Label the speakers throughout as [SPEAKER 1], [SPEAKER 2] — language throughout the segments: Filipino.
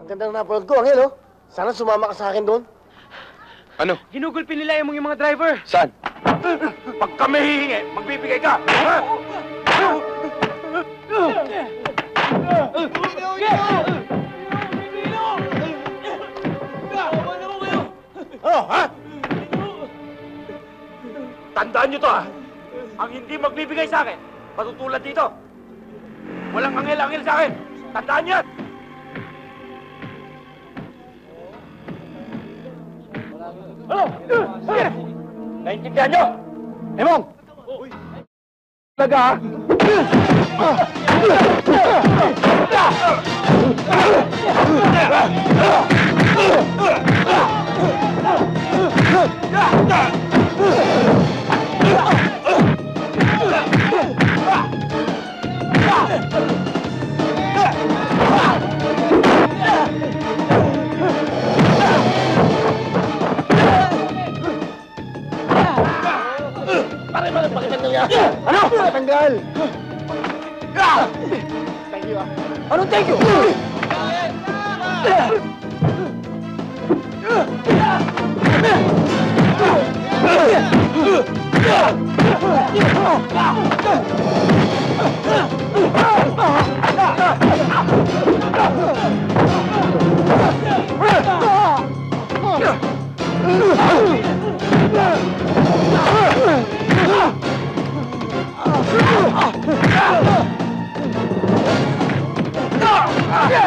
[SPEAKER 1] Ang ganda ng napanood ko, Angel, oh. Sana sumama ka sa akin doon.
[SPEAKER 2] Ano?
[SPEAKER 3] Ginugulpin nila yung mga driver.
[SPEAKER 2] Saan?
[SPEAKER 4] Pag kami hihingi, magbibigay ka! Ha? Oh, ha? Tandaan nyo to, ha? Ang hindi magbibigay sa akin, matutulad dito. Walang angel-angel sa akin. Tandaan nyo yan! Ano? Sige! Naintindihan nyo? Emong! Talaga, ha?
[SPEAKER 1] Ano? Tanggal! Thank you, ah.
[SPEAKER 3] Anong thank you?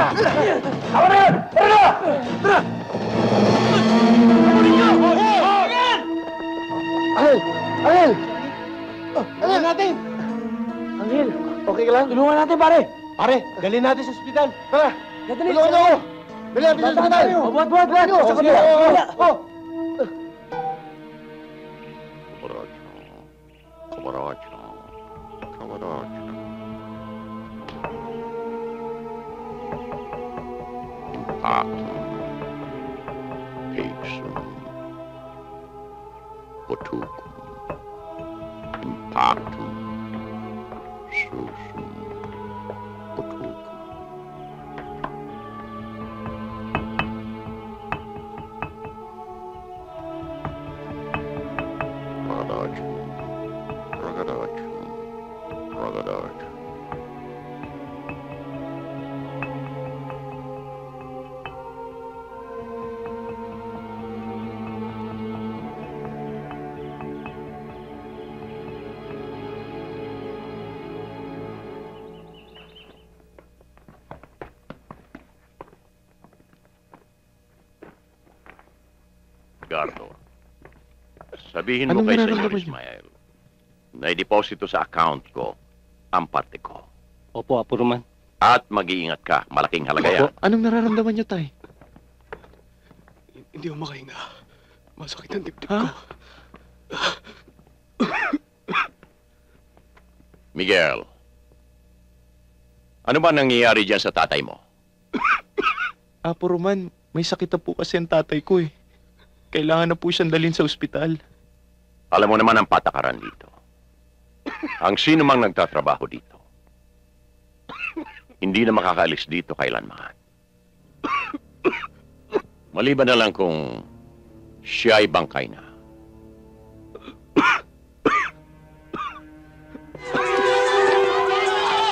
[SPEAKER 4] Tama na yan! Tara na! Tara!
[SPEAKER 1] Angel! Angel! Angel natin! Angel, okay ka lang?
[SPEAKER 3] Tulungan natin, pare.
[SPEAKER 1] Pare, dalhin natin sa ospital. Tara! Tulungan niyo ako! Dalhin natin sa ospital!
[SPEAKER 3] Buat!
[SPEAKER 1] Sa kabila! Oh!
[SPEAKER 5] Gardo, sabihin mo kay Senyor Ismael na i-deposito sa account ko ang parte ko.
[SPEAKER 3] Opo, Apo Roman.
[SPEAKER 5] At mag-iingat ka. Malaking halaga yan.
[SPEAKER 2] Anong nararamdaman niyo, Tay?
[SPEAKER 6] Hindi ako makahinga. Masakit ang dibdib
[SPEAKER 2] Ha?
[SPEAKER 6] ko.
[SPEAKER 5] Miguel, ano ba nangyayari dyan sa tatay mo?
[SPEAKER 2] Apo Roman, may sakit na po kasi ang tatay ko eh. Kailangan na po siyang dalhin sa ospital.
[SPEAKER 5] Alam mo naman ang patakaran dito. Ang sino mang nagtatrabaho dito, hindi na makakaalis dito kailanman. Maliban na lang kung siya ay bangkay na.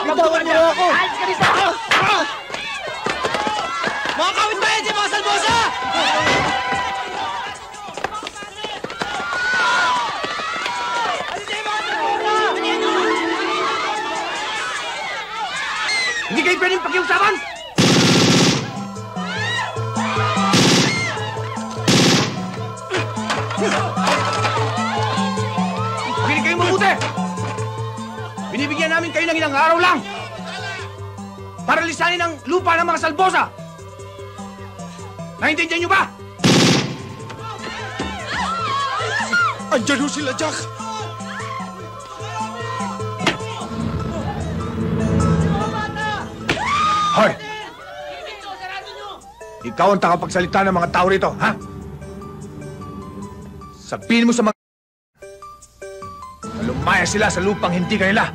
[SPEAKER 1] Katawan niyo ako!
[SPEAKER 3] Alis ka dito! Mga kawit ba yan, mga salbosa!
[SPEAKER 4] Hindi kayo pwedeng pakiusapan! Makinig kayong mabuti! Binibigyan namin kayo ng ilang araw lang para lisanin ang lupa ng mga salbosa! Naintindihan niyo ba?
[SPEAKER 6] Andiyan ho sila, Jack!
[SPEAKER 4] Hoy! Ikaw ang takapagsalita ng mga tao rito, ha? Sabihin mo sa mga... na lumaya sila sa lupang hindi kanila.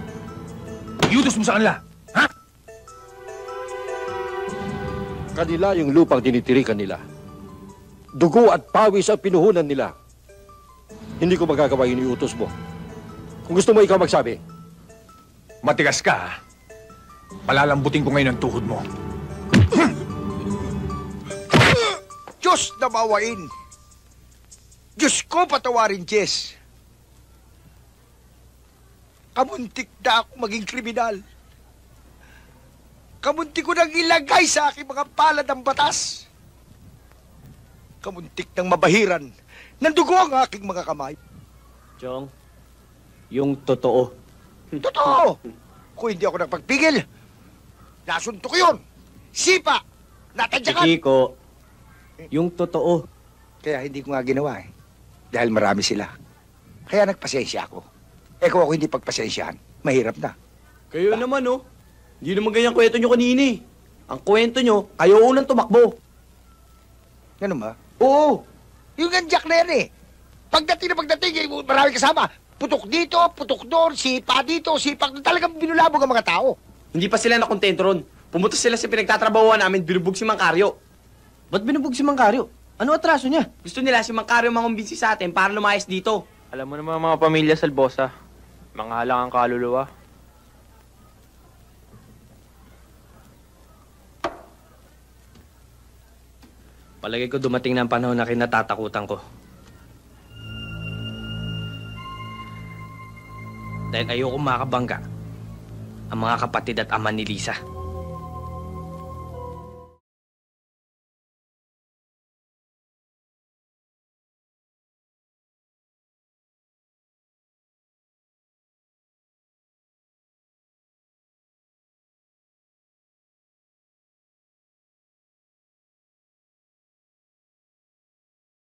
[SPEAKER 4] Iutos mo sa kanila, ha?
[SPEAKER 7] kanila yung lupang tinitirikan nila. Dugo at pawis ang pinuhunan nila. Hindi ko magagawa yung iutos mo. Kung gusto mo, ikaw magsabi.
[SPEAKER 4] Matigas ka, ha? Palalambutin ko ngayon ang tuhod mo.
[SPEAKER 8] Diyos na mawain. Diyos ko patawarin, Jess. Kamuntik na ako maging kriminal. Kamuntik ko nang ilagay sa aking mga palad ang batas. Kamuntik nang mabahiran ng dugo ang aking mga kamay.
[SPEAKER 3] Chong, yung totoo.
[SPEAKER 8] Totoo! Kung hindi ako nagpagpigil, nasuntok ko yun. Sipa! Natadyakan!
[SPEAKER 3] Kiko, yung totoo.
[SPEAKER 8] Kaya hindi ko nga ginawa eh. Dahil marami sila. Kaya nagpasensya ako. Eh kung ako hindi pagpasensyahan, mahirap na.
[SPEAKER 3] Kayo naman, oh. Hindi naman ganyan kwento nyo kanina eh. Ang kwento nyo, kayo unang tumakbo.
[SPEAKER 8] Ganun ba?
[SPEAKER 3] Oo.
[SPEAKER 8] Yung ganjak na yan eh. Pagdating, eh, marami kasama. Putok dito, putok doon, sipa dito, sipak doon. Talagang binulabog ang mga tao.
[SPEAKER 3] Hindi pa sila nakontento ron. Pumunta sila sa pinagtatrabahuan namin, binubog si Mang Caryo. Ba't binubog si Mang Caryo? Ano atraso niya? Gusto nila si Mang Caryo mangumbinsi sa atin para lumayas dito.
[SPEAKER 2] Alam mo naman mga pamilya Salbosa, mga halang ang kaluluwa.
[SPEAKER 3] Palagay ko dumating na ang panahon na kinatatakutan ko. Dahil ayoko makabangga ang mga kapatid at ama ni Lisa.